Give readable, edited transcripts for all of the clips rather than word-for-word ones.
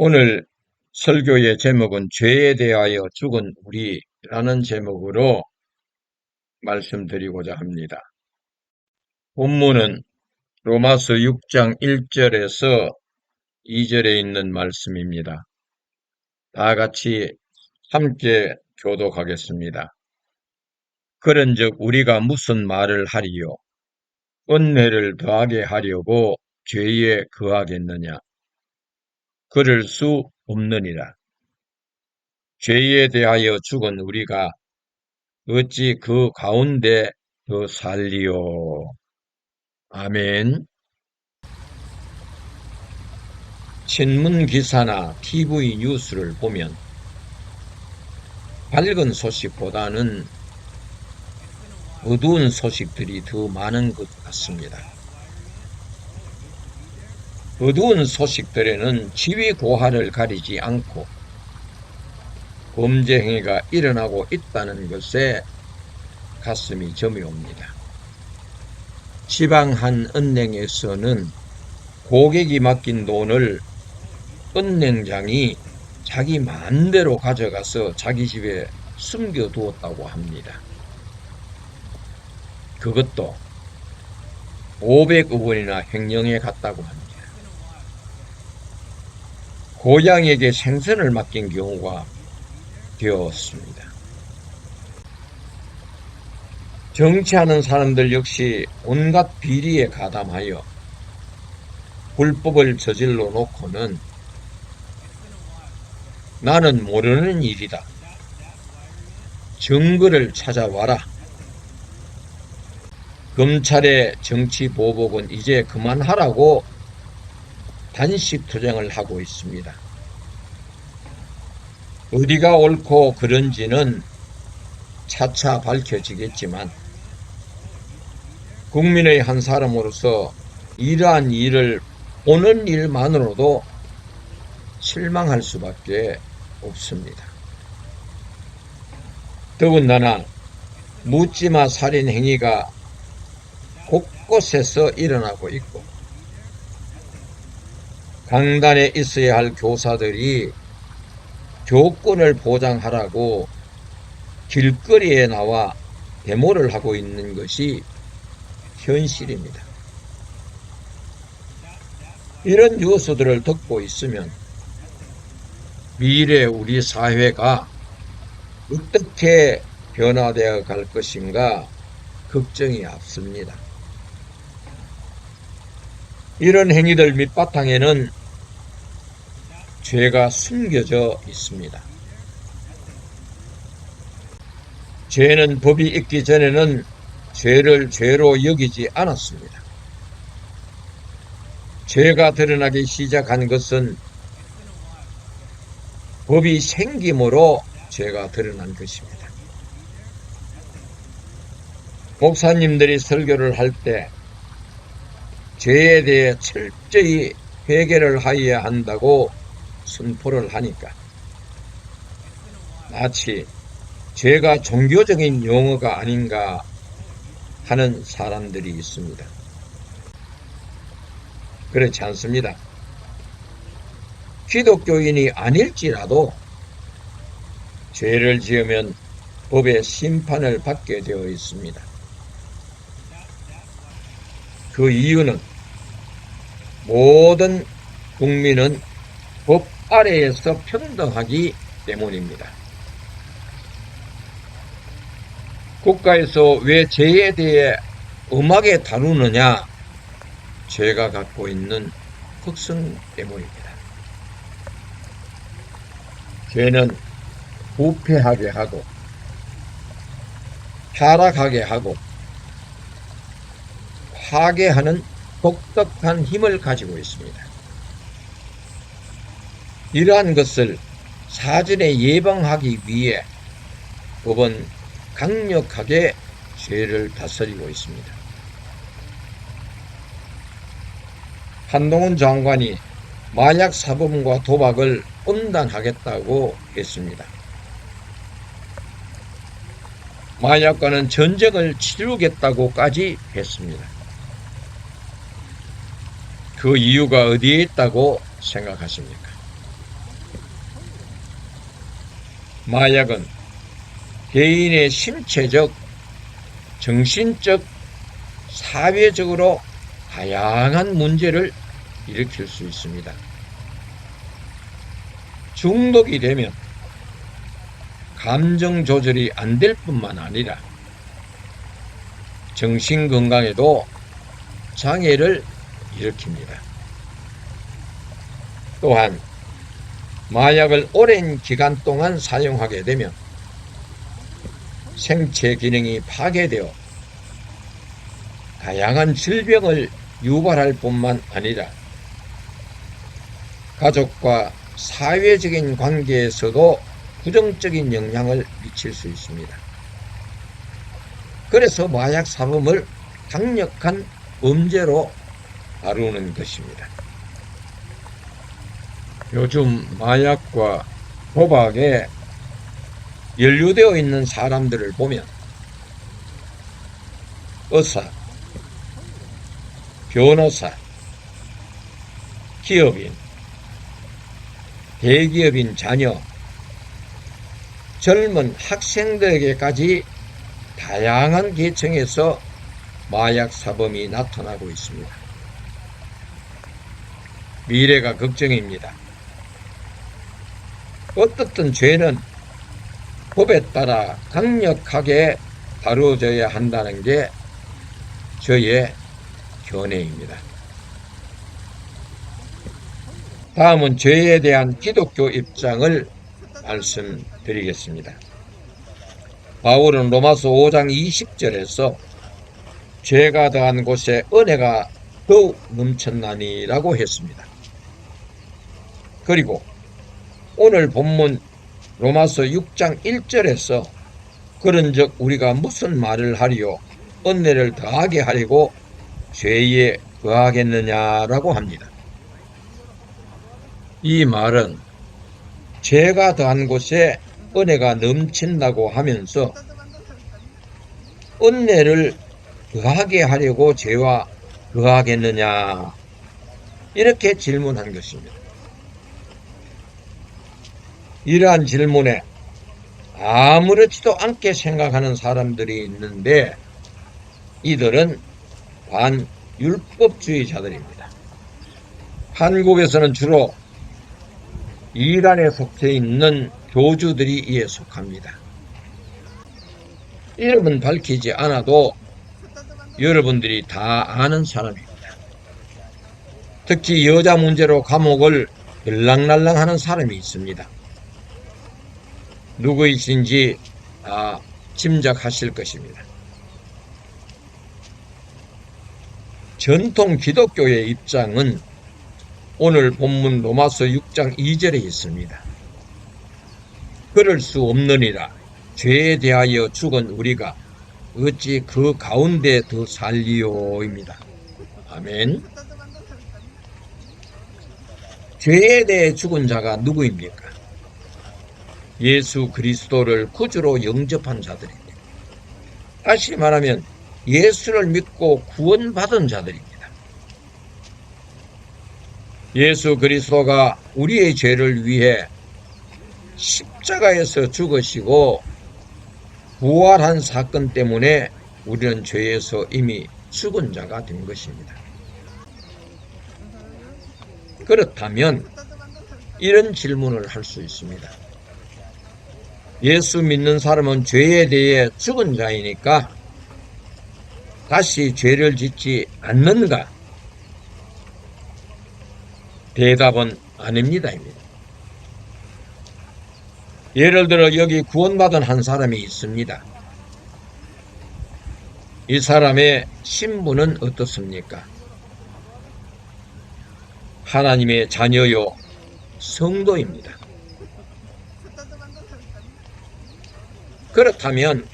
오늘 설교의 제목은 죄에 대하여 죽은 우리라는 제목으로 말씀드리고자 합니다. 본문은 로마서 6장 1절에서 2절에 있는 말씀입니다. 다 같이 함께 교독하겠습니다. 그런즉 우리가 무슨 말을 하리요? 은혜를 더하게 하려고 죄에 거하겠느냐? 그럴 수 없느니라. 죄에 대하여 죽은 우리가 어찌 그 가운데 더 살리요? 아멘. 신문 기사나 TV 뉴스를 보면 밝은 소식보다는 어두운 소식들이 더 많은 것 같습니다. 어두운 소식들에는 지위 고하를 가리지 않고 범죄 행위가 일어나고 있다는 것에 가슴이 점이 옵니다. 지방 한 은행에서는 고객이 맡긴 돈을 은행장이 자기 마음대로 가져가서 자기 집에 숨겨두었다고 합니다. 그것도 500억 원이나 횡령해 갔다고 합니다. 고양이에게 생선을 맡긴 경우가 되었습니다. 정치하는 사람들 역시 온갖 비리에 가담하여 불법을 저질러 놓고는 나는 모르는 일이다. 증거를 찾아와라. 검찰의 정치 보복은 이제 그만하라고 단식 투쟁을 하고 있습니다. 어디가 옳고 그른지는 차차 밝혀지겠지만 국민의 한 사람으로서 이러한 일을 보는 일만으로도 실망할 수밖에 없습니다. 더군다나 묻지마 살인 행위가 곳곳에서 일어나고 있고 강단에 있어야 할 교사들이 교권을 보장하라고 길거리에 나와 데모를 하고 있는 것이 현실입니다. 이런 뉴스들을 듣고 있으면 미래 우리 사회가 어떻게 변화되어 갈 것인가 걱정이 앞섭니다. 이런 행위들 밑바탕에는 죄가 숨겨져 있습니다. 죄는 법이 있기 전에는 죄를 죄로 여기지 않았습니다. 죄가 드러나기 시작한 것은 법이 생김으로 죄가 드러난 것입니다. 목사님들이 설교를 할 때 죄에 대해 철저히 회개를 하여야 한다고 선포를 하니까 마치 죄가 종교적인 용어가 아닌가 하는 사람들이 있습니다. 그렇지 않습니다. 기독교인이 아닐지라도 죄를 지으면 법의 심판을 받게 되어 있습니다. 그 이유는 모든 국민은 법 아래에서 평등하기 때문입니다. 국가에서 왜 죄에 대해 엄하게 다루느냐? 죄가 갖고 있는 특성 때문입니다. 죄는 부패하게 하고 타락하게 하고 파괴하는 독특한 힘을 가지고 있습니다. 이러한 것을 사전에 예방하기 위해 법은 강력하게 죄를 다스리고 있습니다. 한동훈 장관이 마약 사범과 도박을 엄단하겠다고 했습니다. 마약과는 전쟁을 치르겠다고까지 했습니다. 그 이유가 어디에 있다고 생각하십니까? 마약은 개인의 신체적, 정신적, 사회적으로 다양한 문제를 일으킬 수 있습니다. 중독이 되면 감정 조절이 안 될 뿐만 아니라 정신 건강에도 장애를 일으킵니다. 또한 마약을 오랜 기간 동안 사용하게 되면 생체 기능이 파괴되어 다양한 질병을 유발할 뿐만 아니라 가족과 사회적인 관계에서도 부정적인 영향을 미칠 수 있습니다. 그래서 마약 사범을 강력한 범죄로 다루는 것입니다. 요즘 마약과 도박에 연루되어 있는 사람들을 보면 의사, 변호사, 기업인, 대기업인 자녀, 젊은 학생들에게까지 다양한 계층에서 마약 사범이 나타나고 있습니다. 미래가 걱정입니다. 어떻든 죄는 법에 따라 강력하게 다루어져야 한다는 게 저의 견해입니다. 다음은 죄에 대한 기독교 입장을 말씀드리겠습니다. 바울은 로마서 5장 20절에서 죄가 더한 곳에 은혜가 더욱 넘쳤나니라고 했습니다. 그리고 오늘 본문 로마서 6장 1절에서 그런즉 우리가 무슨 말을 하리요 은혜를 더하게 하려고 죄에 거하겠느냐라고 합니다. 이 말은 죄가 더한 곳에 은혜가 넘친다고 하면서 은혜를 더하게 하려고 죄와 거하겠느냐 이렇게 질문한 것입니다. 이러한 질문에 아무렇지도 않게 생각하는 사람들이 있는데 이들은 반율법주의자들입니다. 한국에서는 주로 이단에 속해 있는 교주들이 이에 속합니다. 이름은 밝히지 않아도 여러분들이 다 아는 사람입니다. 특히 여자 문제로 감옥을 들락날락하는 사람이 있습니다. 누구이신지 다 짐작하실 것입니다. 전통 기독교의 입장은 오늘 본문 로마서 6장 2절에 있습니다. 그럴 수 없느니라 죄에 대하여 죽은 우리가 어찌 그 가운데 더 살리오입니다. 아멘. 죄에 대해 죽은 자가 누구입니까? 예수 그리스도를 구주로 영접한 자들입니다. 다시 말하면 예수를 믿고 구원받은 자들입니다. 예수 그리스도가 우리의 죄를 위해 십자가에서 죽으시고 부활한 사건 때문에 우리는 죄에서 이미 죽은 자가 된 것입니다. 그렇다면 이런 질문을 할 수 있습니다. 예수 믿는 사람은 죄에 대해 죽은 자이니까 다시 죄를 짓지 않는가? 대답은 아닙니다입니다. 예를 들어 여기 구원받은 한 사람이 있습니다. 이 사람의 신분은 어떻습니까? 하나님의 자녀요 성도입니다. 그렇다면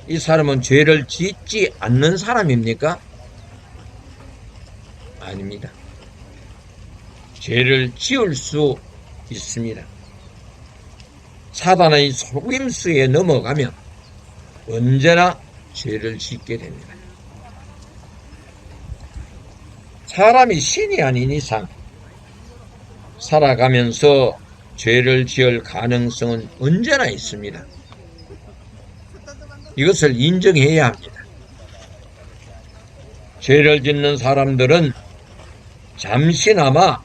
이 사람은 죄를 짓지 않는 사람입니까? 아닙니다. 죄를 지을 수 있습니다. 사단의 속임수에 넘어가면 언제나 죄를 짓게 됩니다. 사람이 신이 아닌 이상 살아가면서 죄를 지을 가능성은 언제나 있습니다. 이것을 인정해야 합니다. 죄를 짓는 사람들은 잠시나마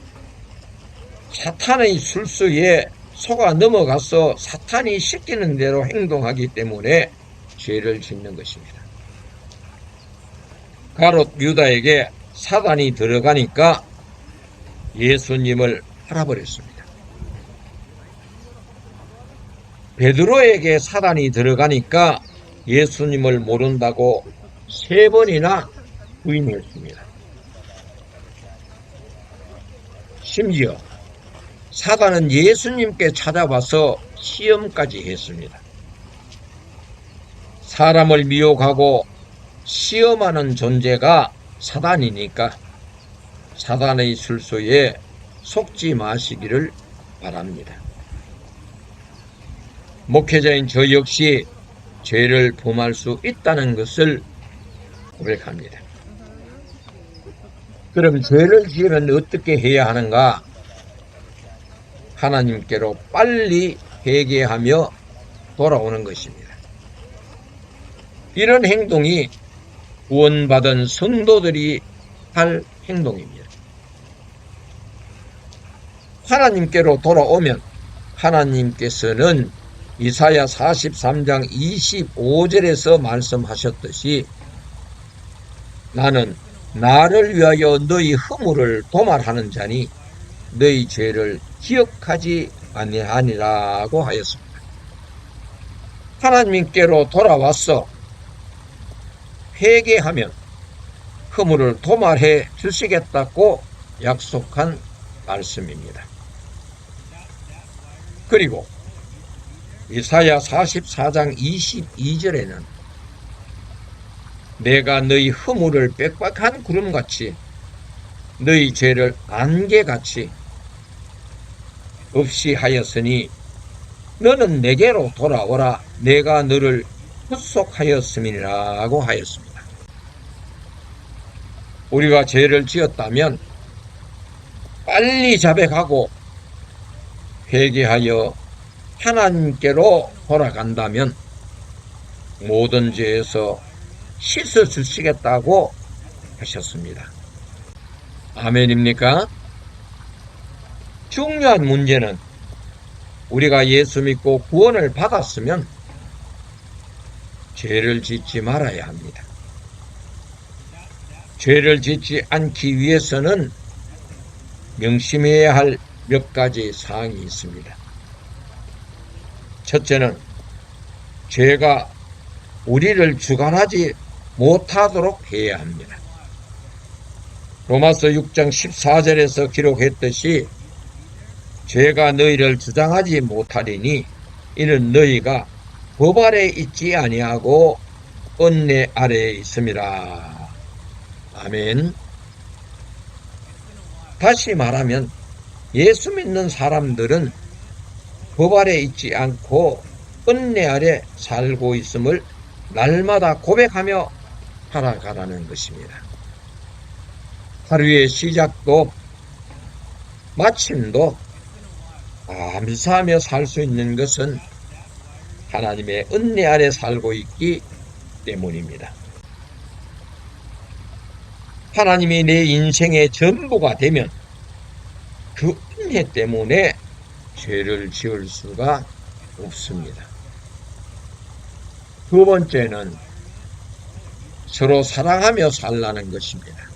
사탄의 술수에 속아 넘어가서 사탄이 시키는 대로 행동하기 때문에 죄를 짓는 것입니다. 가롯 유다에게 사단이 들어가니까 예수님을 팔아버렸습니다. 베드로에게 사단이 들어가니까 예수님을 모른다고 3번이나 부인했습니다. 심지어 사단은 예수님께 찾아와서 시험까지 했습니다. 사람을 미혹하고 시험하는 존재가 사단이니까 사단의 술수에 속지 마시기를 바랍니다. 목회자인 저 역시 죄를 범할 수 있다는 것을 고백합니다. 그럼 죄를 지으면 어떻게 해야 하는가? 하나님께로 빨리 회개하며 돌아오는 것입니다. 이런 행동이 구원받은 성도들이 할 행동입니다. 하나님께로 돌아오면 하나님께서는 이사야 43장 25절에서 말씀하셨듯이 나는 나를 위하여 너희 허물을 도말하는 자니 너희 죄를 기억하지 아니하니라고 하였습니다. 하나님께로 돌아와서 회개하면 허물을 도말해 주시겠다고 약속한 말씀입니다. 그리고 이사야 44장 22절에는 내가 너희 허물을 빽빽한 구름같이 너희 죄를 안개같이 없이 하였으니 너는 내게로 돌아오라 내가 너를 흡속하였음이라고 하였습니다. 우리가 죄를 지었다면 빨리 자백하고 회개하여 하나님께로 돌아간다면 모든 죄에서 씻어주시겠다고 하셨습니다. 아멘입니까? 중요한 문제는 우리가 예수 믿고 구원을 받았으면 죄를 짓지 말아야 합니다. 죄를 짓지 않기 위해서는 명심해야 할 몇 가지 사항이 있습니다. 첫째는 죄가 우리를 주관하지 못하도록 해야 합니다. 로마서 6장 14절에서 기록했듯이 죄가 너희를 주장하지 못하리니 이는 너희가 법 아래 있지 아니하고 은혜 아래에 있음이라. 아멘. 다시 말하면 예수 믿는 사람들은 법 아래 있지 않고 은혜 아래 살고 있음을 날마다 고백하며 살아가라는 것입니다. 하루의 시작도 마침도 감사하며 살 수 있는 것은 하나님의 은혜 아래 살고 있기 때문입니다. 하나님이 내 인생의 전부가 되면 그 은혜 때문에 죄를 지을 수가 없습니다. 두 번째는 서로 사랑하며 살라는 것입니다.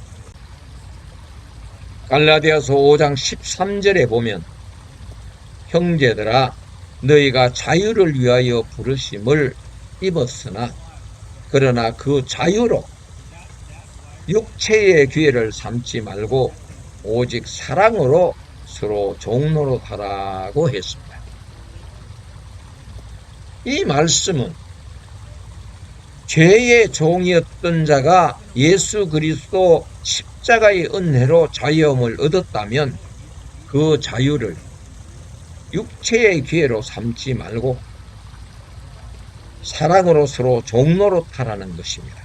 갈라디아서 5장 13절에 보면 형제들아 너희가 자유를 위하여 부르심을 입었으나 그러나 그 자유로 육체의 기회를 삼지 말고 오직 사랑으로 서로 종노릇하라고 했습니다. 이 말씀은 죄의 종이었던 자가 예수 그리스도 십자가의 은혜로 자유함을 얻었다면 그 자유를 육체의 기회로 삼지 말고 사랑으로 서로 종노릇하라는 것입니다.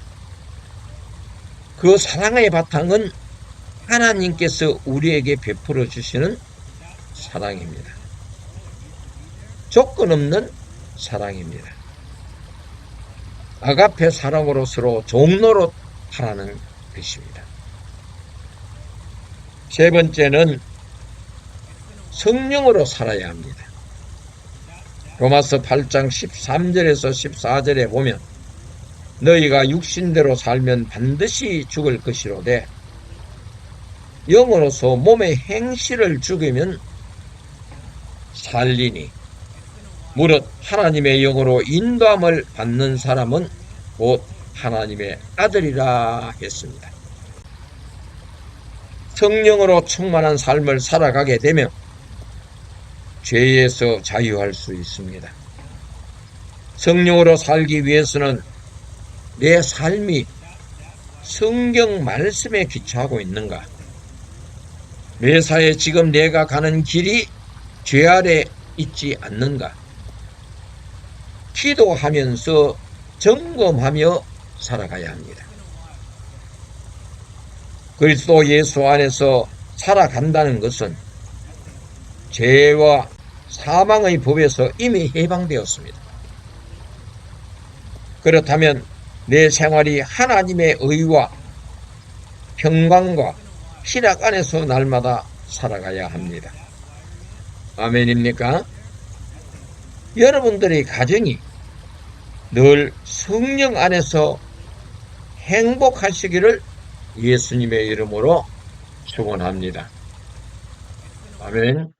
그 사랑의 바탕은 하나님께서 우리에게 베풀어 주시는 사랑입니다. 조건 없는 사랑입니다. 아가페 사랑으로 서로 종로로 하라는 것입니다. 세 번째는 성령으로 살아야 합니다. 로마서 8장 13절에서 14절에 보면 너희가 육신대로 살면 반드시 죽을 것이로되 영으로서 몸의 행실을 죽이면 살리니 무릇 하나님의 영으로 인도함을 받는 사람은 곧 하나님의 아들이라 했습니다. 성령으로 충만한 삶을 살아가게 되면 죄에서 자유할 수 있습니다. 성령으로 살기 위해서는 내 삶이 성경 말씀에 기초하고 있는가? 매사에 지금 내가 가는 길이 죄 아래 있지 않는가? 기도하면서 점검하며 살아가야 합니다. 그리스도 예수 안에서 살아간다는 것은 죄와 사망의 법에서 이미 해방되었습니다. 그렇다면 내 생활이 하나님의 의와 평강과 희락 안에서 날마다 살아가야 합니다. 아멘입니까? 여러분들의 가정이 늘 성령 안에서 행복하시기를 예수님의 이름으로 축원합니다. 아멘.